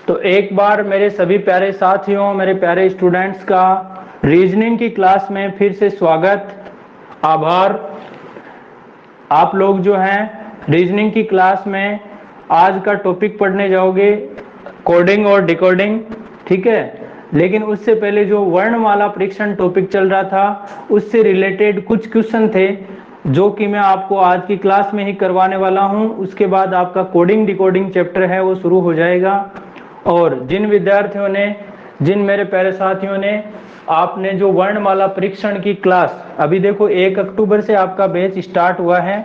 तो एक बार मेरे सभी प्यारे साथियों, मेरे प्यारे स्टूडेंट्स का रीजनिंग की क्लास में फिर से स्वागत, आभार। आप लोग जो हैं रीजनिंग की क्लास में आज का टॉपिक पढ़ने जाओगे कोडिंग और डिकोडिंग, ठीक है। लेकिन उससे पहले जो वर्णमाला परीक्षण टॉपिक चल रहा था उससे रिलेटेड कुछ क्वेश्चन थे जो कि मैं आपको आज की क्लास में ही करवाने वाला हूं। उसके बाद आपका कोडिंग डिकोडिंग चैप्टर है वो शुरू हो जाएगा। और जिन विद्यार्थियों ने, जिन मेरे प्यारे साथियों ने आपने जो वर्णमाला परीक्षण की क्लास, अभी देखो 1 अक्टूबर से आपका बैच स्टार्ट हुआ है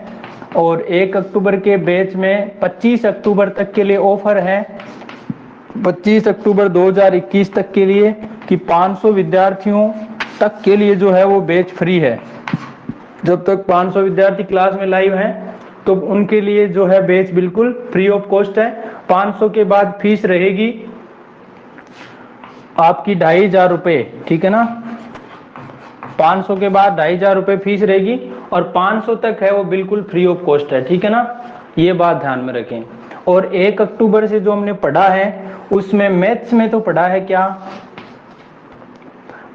और 1 अक्टूबर के बैच में 25 अक्टूबर तक के लिए ऑफर है, 25 अक्टूबर 2021 तक के लिए कि 500 विद्यार्थियों तक के लिए जो है वो बैच फ्री है। जब तक 500 विद्यार्थी क्लास में लाइव हैं तो उनके लिए जो है बैच बिल्कुल फ्री ऑफ कॉस्ट है। 500 के बाद फीस रहेगी आपकी 2500 रुपये, ठीक है ना। 500 के बाद 2500 रुपये फीस रहेगी और 500 तक है वो बिल्कुल फ्री ऑफ कॉस्ट है, ठीक है ना। ये बात ध्यान में रखें। और 1 अक्टूबर से जो हमने पढ़ा है उसमें मैथ्स में तो पढ़ा है क्या,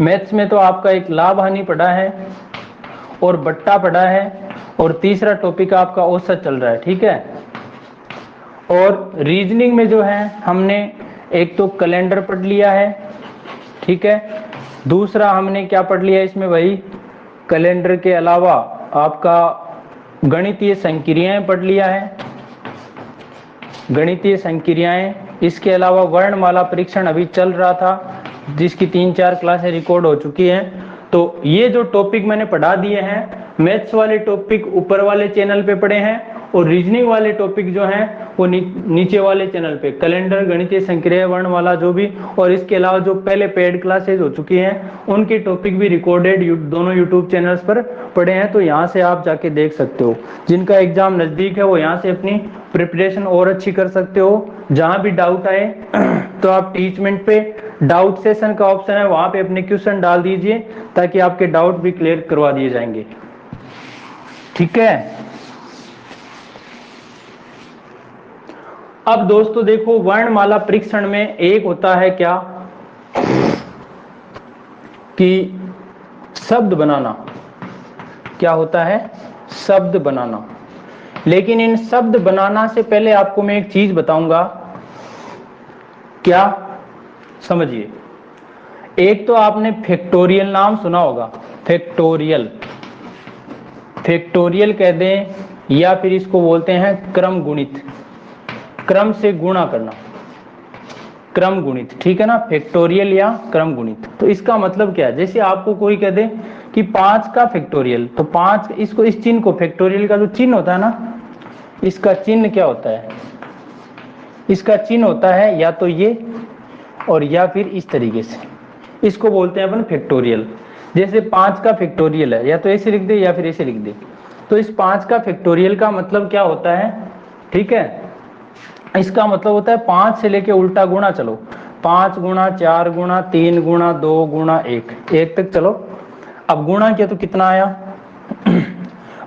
मैथ्स में तो आपका एक लाभ हानि पढ़ा है और बट्टा पढ़ा है और तीसरा टॉपिक आपका औसत चल रहा है, ठीक है। और रीजनिंग में जो है हमने एक तो कैलेंडर पढ़ लिया है, ठीक है। दूसरा हमने क्या पढ़ लिया इसमें, वही कैलेंडर के अलावा आपका गणितीय संक्रियाएं पढ़ लिया है, गणितीय संक्रियाएं। इसके अलावा वर्णमाला परीक्षण अभी चल रहा था जिसकी 3-4 क्लासें रिकॉर्ड हो चुकी हैं। तो ये जो टॉपिक मैंने पढ़ा दिए हैं, मैथ्स वाले टॉपिक ऊपर वाले चैनल पे पढ़े हैं और रीजनिंग वाले टॉपिक जो हैं वो नीचे वाले चैनल पे, कैलेंडर, गणितीय संक्रिया, वर्णमाला जो भी, और इसके अलावा जो पहले पेड क्लासेज हो चुकी हैं उनके टॉपिक भी रिकॉर्डेड दोनों यूट्यूब चैनल्स पर पढ़े हैं। तो यहाँ से आप जाके देख सकते हो। जिनका एग्जाम नजदीक है वो यहाँ से अपनी प्रिपरेशन और अच्छी कर सकते हो। जहां भी डाउट आए तो आप टीचमेंट पे डाउट सेशन का ऑप्शन है, वहां पे अपने क्वेश्चन डाल दीजिए ताकि आपके डाउट भी क्लियर करवा दिए जाएंगे, ठीक है। अब दोस्तों देखो, वर्णमाला परीक्षण में एक होता है क्या कि शब्द बनाना, क्या होता है, शब्द बनाना। लेकिन इन शब्द बनाना से पहले आपको मैं एक चीज बताऊंगा, क्या, समझिए। एक तो आपने फैक्टोरियल नाम सुना होगा, फैक्टोरियल, फैक्टोरियल कह दें या फिर इसको बोलते हैं क्रम गुणित, क्रम से गुणा करना, क्रम गुणित, ठीक है ना, फैक्टोरियल या क्रम गुणित। तो इसका मतलब क्या है, जैसे आपको कोई कह दे कि 5 का फैक्टोरियल, तो 5, इसको, इस चिन्ह को, फैक्टोरियल का जो चिन्ह होता है ना, इसका चिन्ह क्या होता है, इसका चिन्ह होता है या तो ये और या फिर इस तरीके से, इसको बोलते हैं अपन फैक्टोरियल। जैसे 5 का फैक्टोरियल है, या तो ऐसे लिख दे या फिर ऐसे लिख दे। तो इस 5 का फैक्टोरियल का मतलब क्या होता है, ठीक है, इसका मतलब होता है 5 से लेके उल्टा गुणा चलो, 5 गुणा 4 गुणा 3 गुणा 2 गुणा 1 तक चलो। अब गुणा किया तो कितना आया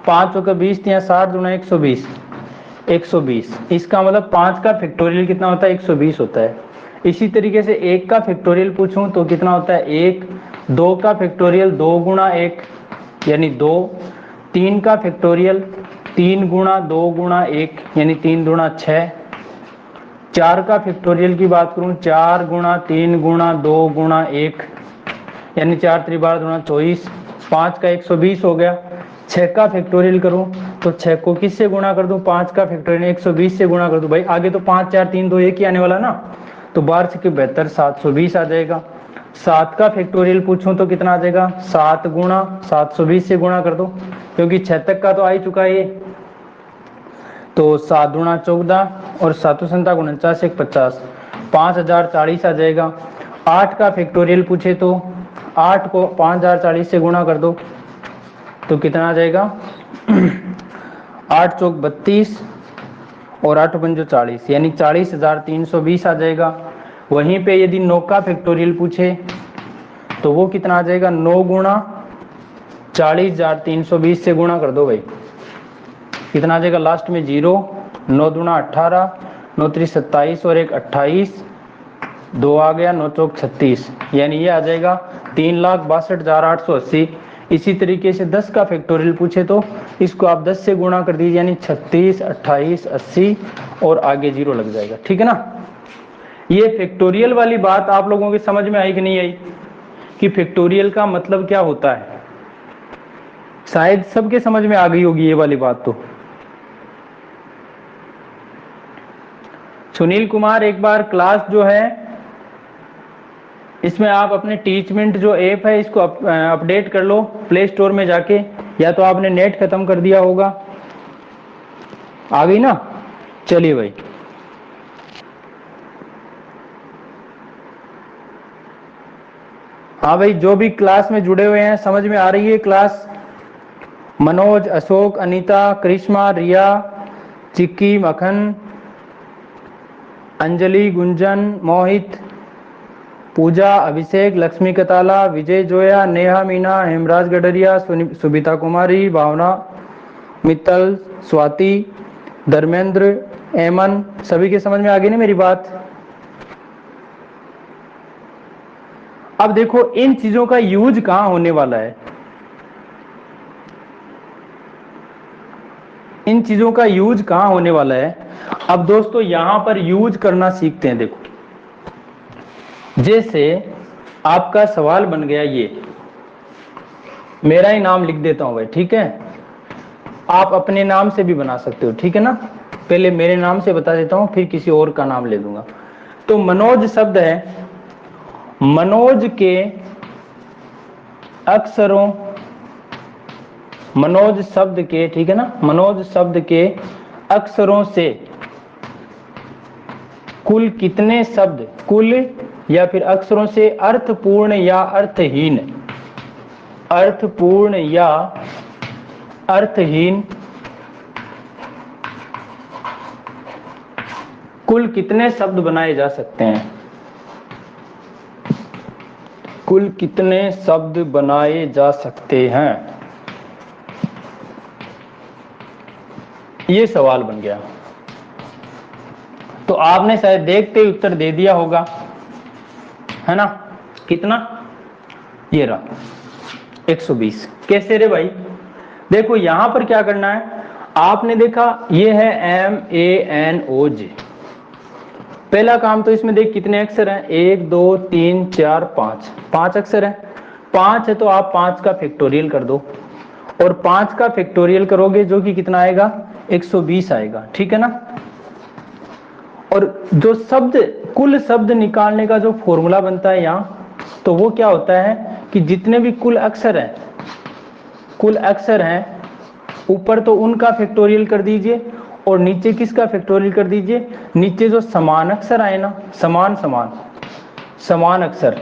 5 का 20 या 60 गुणा 120, 120। इसका मतलब 5 का फैक्टोरियल कितना होता है, 120 होता है। इसी तरीके से 1 का फैक्टोरियल पूछूं तो कितना होता है 1, 2 का फैक्टोरियल 2 गुणा 1 यानी 2, 3 का फैक्टोरियल 3 गुणा 2 गुणा 1 यानी 3 गुणा 6, 4 का फैक्टोरियल की बात करूं 4 गुणा 3 गुणा 2 गुणा 1 यानी 4 3 12 गुणा 24, 5 का 120 हो गया। 6 का फैक्टोरियल करूं तो 6 को किससे गुणा कर दूं, 5 का फैक्टोरियल 120 से गुणा कर दूं। भाई आगे तो 5 4 3 2 1 ही आने वाला ना, तो 12 से 72 720 आ जाएगा। 7 का फैक्टोरियल पूछूं तो कितना आ जाएगा, 7 गुणा 720 से गुणा कर दो क्योंकि 6 तक का तो आ ही चुका है ये, तो 7 गुणा 14 और 7 7 49 1 50, 5040 आ जाएगा। 8 का फैक्टोरियल पूछे तो 8 को 5040 से गुणा कर दो तो कितना आ जाएगा 8 चौक 32 और 8 पंजो 40 यानी 40,320 आ जाएगा। वहीं पे यदि 9 का फैक्टोरियल पूछे तो वो कितना आ जाएगा, 9 गुणा 40,320 से गुणा कर दो भाई, कितना आ जाएगा लास्ट में 0, 9 दूना 18, 9 3 27 और 1 28, 2 आ गया, 9 चौक 36, यानी ये आ जाएगा 3,62,880। इसी तरीके से 10 का फैक्टोरियल पूछे तो इसको आप 10 से गुणा कर दीजिए, यानी 36, 28, 80 और आगे 0 लग जाएगा। ठीक है ना। ये फैक्टोरियल वाली बात आप लोगों की समझ में आई कि नहीं आई, कि फैक्टोरियल का मतलब क्या होता है? शायद सबके समझ में आ गई होगी ये वाली बात। तो सुनील कुमार, एक बार क्लास जो है इसमें आप अपने टीचमेंट जो ऐप है इसको अपडेट कर लो प्ले स्टोर में जाके, या तो आपने नेट खत्म कर दिया होगा। आ गई ना? चलिए भाई, हाँ भाई, जो भी क्लास में जुड़े हुए हैं समझ में आ रही है क्लास? मनोज, अशोक, अनीता, करिश्मा, रिया, चिक्की, मखन, अंजलि, गुंजन, मोहित, पूजा, अभिषेक, लक्ष्मी कताला, विजय जोया, नेहा मीना, हेमराज गडरिया, सुबिता कुमारी, भावना मित्तल, स्वाति, धर्मेंद्र, एमन, सभी के समझ में आ गई ना मेरी बात? अब देखो इन चीजों का यूज कहां होने वाला है, इन चीजों का यूज कहां होने वाला है। अब दोस्तों यहां पर यूज करना सीखते हैं। देखो जैसे आपका सवाल बन गया, ये मेरा ही नाम लिख देता हूं भाई, ठीक है? आप अपने नाम से भी बना सकते हो, ठीक है ना? पहले मेरे नाम से बता देता हूं, फिर किसी और का नाम ले दूंगा। तो मनोज शब्द है, मनोज के अक्षरों, मनोज शब्द के, ठीक है ना, मनोज शब्द के अक्षरों से कुल कितने शब्द, कुल या फिर अक्षरों से अर्थपूर्ण या अर्थहीन, अर्थपूर्ण या अर्थहीन कुल कितने शब्द बनाए जा सकते हैं, कुल कितने शब्द बनाए जा सकते हैं, ये सवाल बन गया। तो आपने शायद देखते ही उत्तर दे दिया होगा, है ना? कितना? ये रहा 120। कैसे रे भाई? देखो यहां पर क्या करना है, आपने देखा ये है MANOJ। पहला काम तो इसमें देख कितने अक्षर हैं, 1 2 3 4 5, 5 अक्षर हैं। 5 है तो आप 5 का फैक्टोरियल कर दो, और 5 का फैक्टोरियल करोगे जो कि कितना आएगा, 120 आएगा। ठीक है ना? और जो शब्द, कुल शब्द निकालने का जो फॉर्मूला बनता है यहाँ, तो वो क्या होता है कि जितने भी कुल अक्षर हैं, कुल अक्षर हैं, ऊपर तो उनका फैक्टोरियल कर दीजिए और नीचे किसका फैक्टोरियल कर दीजिए, नीचे जो समान अक्षर आए ना, समान समान समान अक्षर,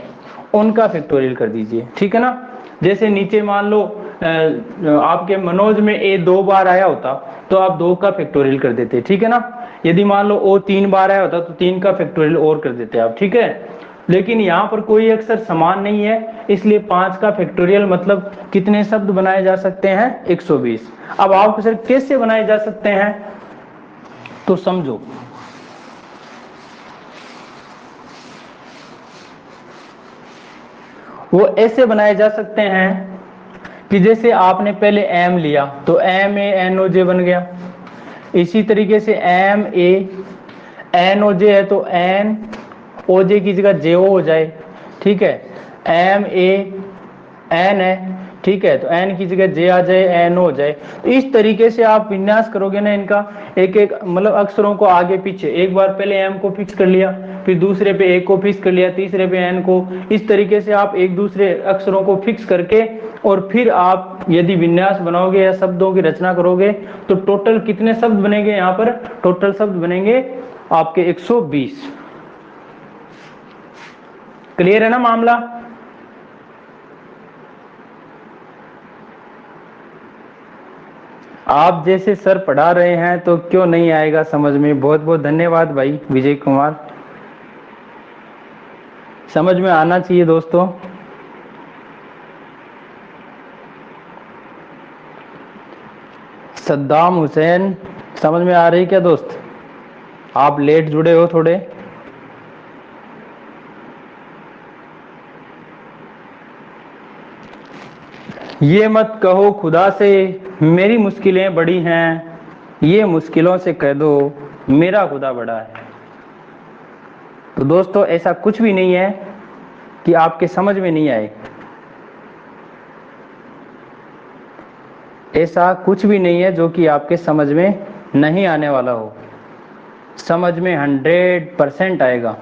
उनका फैक्टोरियल कर दीजिए। ठीक है ना? जैसे नीचे मान लो आपके मनोज में ए 2 बार आया होता तो आप 2 का फैक्टोरियल कर देते। ठीक है ना? यदि मान लो ओ 3 बार आया होता तो 3 का फैक्टोरियल और कर देते आप। ठीक है? लेकिन यहाँ पर कोई अक्षर समान नहीं है, इसलिए 5 का फैक्टोरियल मतलब कितने शब्द बनाए जा सकते हैं, 120। अब आप सर कैसे बनाए जा सकते हैं, तो समझो। वो ऐसे बनाए जा सकते हैं कि जैसे आपने पहले एम लिया तो MANOJ बन गया। इसी तरीके से MANOJ है तो NOJ की जगह JO हो जाए। ठीक है? MAN है, ठीक है, तो N की जगह J आ जाए, NO हो जाए। तो इस तरीके से आप विन्यास करोगे ना इनका, एक एक मतलब अक्षरों को आगे पीछे, एक बार पहले M को फिक्स कर लिया, फिर दूसरे पे A को फिक्स कर लिया, तीसरे पे N को, इस तरीके से आप एक दूसरे अक्षरों को फिक्स करके और फिर आप यदि विन्यास बनाओगे या शब्दों की रचना करोगे तो टोटल कितने शब्द बनेंगे, यहाँ पर टोटल शब्द बनेंगे आपके 120। क्लियर है ना मामला? आप जैसे सर पढ़ा रहे हैं तो क्यों नहीं आएगा समझ में। बहुत बहुत धन्यवाद भाई विजय कुमार, समझ में आना चाहिए दोस्तों। सद्दाम हुसैन, समझ में आ रही क्या दोस्त? आप लेट जुड़े हो थोड़े। ये मत कहो खुदा से मेरी मुश्किलें बड़ी हैं, ये मुश्किलों से कह दो मेरा खुदा बड़ा है। तो दोस्तों ऐसा कुछ भी नहीं है कि आपके समझ में नहीं आए, ऐसा कुछ भी नहीं है जो कि आपके समझ में नहीं आने वाला हो। समझ में 100% आएगा।